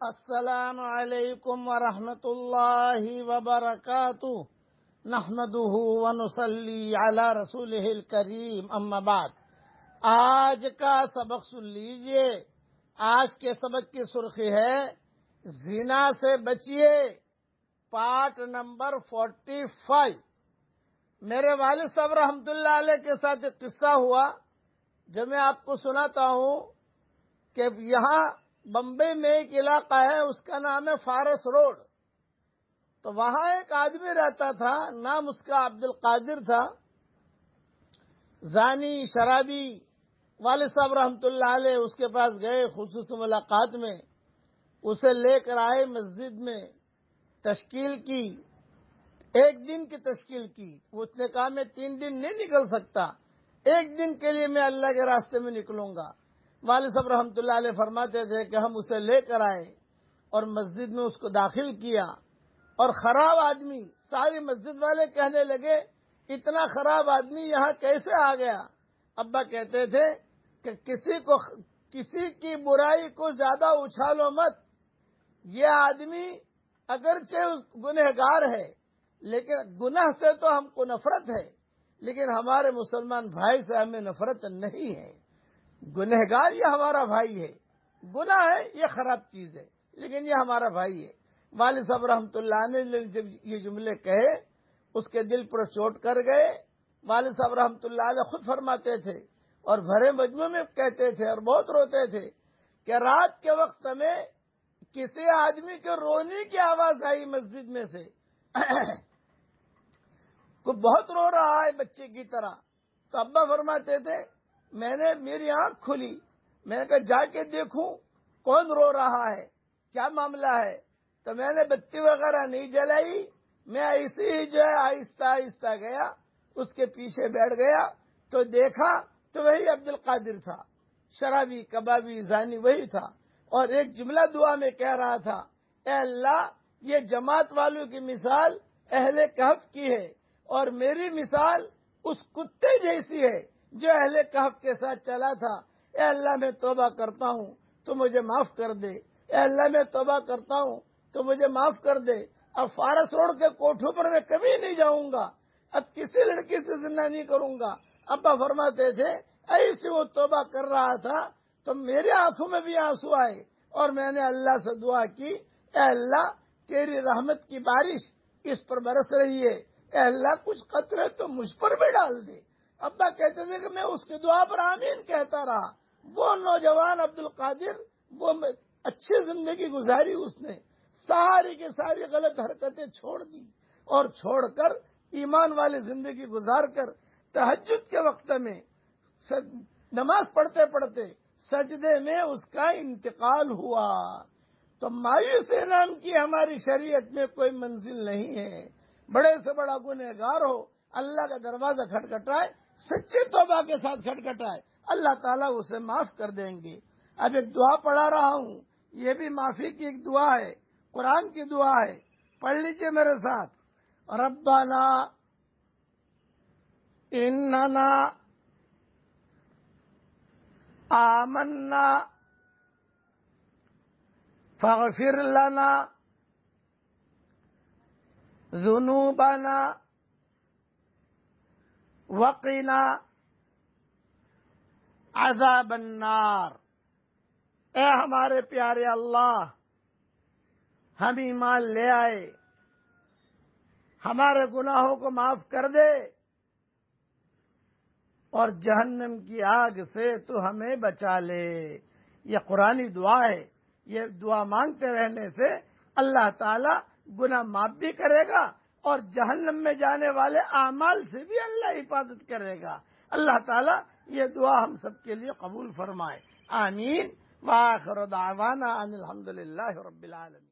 السلام علیکم ورحمۃ اللہ وبرکاتہ نحمده ونصلی علی رسولہ الکریم اما بعد۔ آج کا سبق سن لیجئے۔ آج کے سبق کی سرخی ہے زنا سے بچیے، پارٹ نمبر 45۔ میرے والد صاحب رحمۃ اللہ علیہ کے ساتھ ایک قصہ ہوا جو میں آپ کو سناتا ہوں کہ یہاں بمبئی میں ایک علاقہ ہے، اس کا نام ہے فارس روڈ۔ تو وہاں ایک آدمی رہتا تھا، نام اس کا عبد القادر تھا، زانی شرابی۔ والد صاحب رحمۃ اللہ علیہ اس کے پاس گئے خصوصی ملاقات میں، اسے لے کر آئے مسجد میں، تشکیل کی، ایک دن کی تشکیل کی۔ اس نے کہا میں 3 دن نہیں نکل سکتا، ایک دن کے لیے میں اللہ کے راستے میں نکلوں گا۔ والد صاحب رحمۃ اللہ علیہ فرماتے تھے کہ ہم اسے لے کر آئے اور مسجد میں اس کو داخل کیا، اور خراب آدمی، ساری مسجد والے کہنے لگے اتنا خراب آدمی یہاں کیسے آ گیا؟ ابا کہتے تھے کہ کسی کی برائی کو زیادہ اچھالو مت۔ یہ آدمی اگرچہ گنہگار ہے، لیکن گناہ سے تو ہم کو نفرت ہے، لیکن ہمارے مسلمان بھائی سے ہمیں نفرت نہیں ہے۔ گنہگار یہ ہمارا بھائی ہے، گناہ ہے یہ خراب چیز ہے، لیکن یہ ہمارا بھائی ہے۔ والد صاحب رحمۃ اللہ نے جب یہ جملے کہے اس کے دل پر چوٹ کر گئے۔ والد صاحب رحمۃ اللہ علیہ خود فرماتے تھے اور بھرے مجمع میں کہتے تھے اور بہت روتے تھے کہ رات کے وقت میں کسی آدمی کے رونے کی آواز آئی مسجد میں سے، کوئی بہت رو رہا ہے بچے کی طرح۔ تو ابا فرماتے تھے میری آنکھ کھلی، میں نے کہا جا کے دیکھوں کون رو رہا ہے، کیا معاملہ ہے۔ تو میں نے بتی وغیرہ نہیں جلائی، میں ایسے ہی جو ہے آہستہ آہستہ گیا، اس کے پیچھے بیٹھ گیا تو دیکھا تو وہی عبد القادر تھا، شرابی کبابی زانی وہی تھا، اور ایک جملہ دعا میں کہہ رہا تھا، اے اللہ یہ جماعت والوں کی مثال اہل کہف کی ہے اور میری مثال اس کتے جیسی ہے جو اہل کہف کے ساتھ چلا تھا۔ اے اللہ میں توبہ کرتا ہوں تو مجھے معاف کر دے، اے اللہ میں توبہ کرتا ہوں تو مجھے معاف کر دے۔ اب فارس روڈ کے کوٹھوں پر میں کبھی نہیں جاؤں گا، اب کسی لڑکی سے زنا نہیں کروں گا۔ ابا فرماتے تھے ایسے وہ توبہ کر رہا تھا تو میری آنکھوں میں بھی آنسو آئے اور میں نے اللہ سے دعا کی، اے اللہ تیری رحمت کی بارش اس پر برس رہی ہے، اے اللہ کچھ قطرے تو مجھ پر بھی ڈال دے۔ ابا کہتے تھے کہ میں اس کی دعا پر آمین کہتا رہا۔ وہ نوجوان عبد القادر، وہ اچھی زندگی گزاری، اس نے ساری کی ساری غلط حرکتیں چھوڑ دی اور چھوڑ کر ایمان والی زندگی گزار کر تہجد کے وقت میں نماز پڑھتے پڑھتے سجدے میں اس کا انتقال ہوا۔ تو مایوس نام کی ہماری شریعت میں کوئی منزل نہیں ہے۔ بڑے سے بڑا گنہگار ہو، اللہ کا دروازہ کھٹکھٹائے، سچی توبہ کے ساتھ کھٹکھٹائے، اللہ تعالیٰ اسے معاف کر دیں گے۔ اب ایک دعا پڑھا رہا ہوں، یہ بھی معافی کی ایک دعا ہے، قرآن کی دعا ہے، پڑھ لیجئے میرے ساتھ۔ ربنا اننا آمنا فاغفر لنا ذنوبنا وقنا عذاب النار۔ اے ہمارے پیارے اللہ، ہم ایمان لے آئے، ہمارے گناہوں کو معاف کر دے اور جہنم کی آگ سے تو ہمیں بچا لے۔ یہ قرآنی دعا ہے، یہ دعا مانگتے رہنے سے اللہ تعالی گناہ معاف بھی کرے گا اور جہنم میں جانے والے اعمال سے بھی اللہ حفاظت کرے گا۔ اللہ تعالیٰ یہ دعا ہم سب کے لیے قبول فرمائے، آمین۔ وآخر دعوانا ان الحمدللہ رب العالمین۔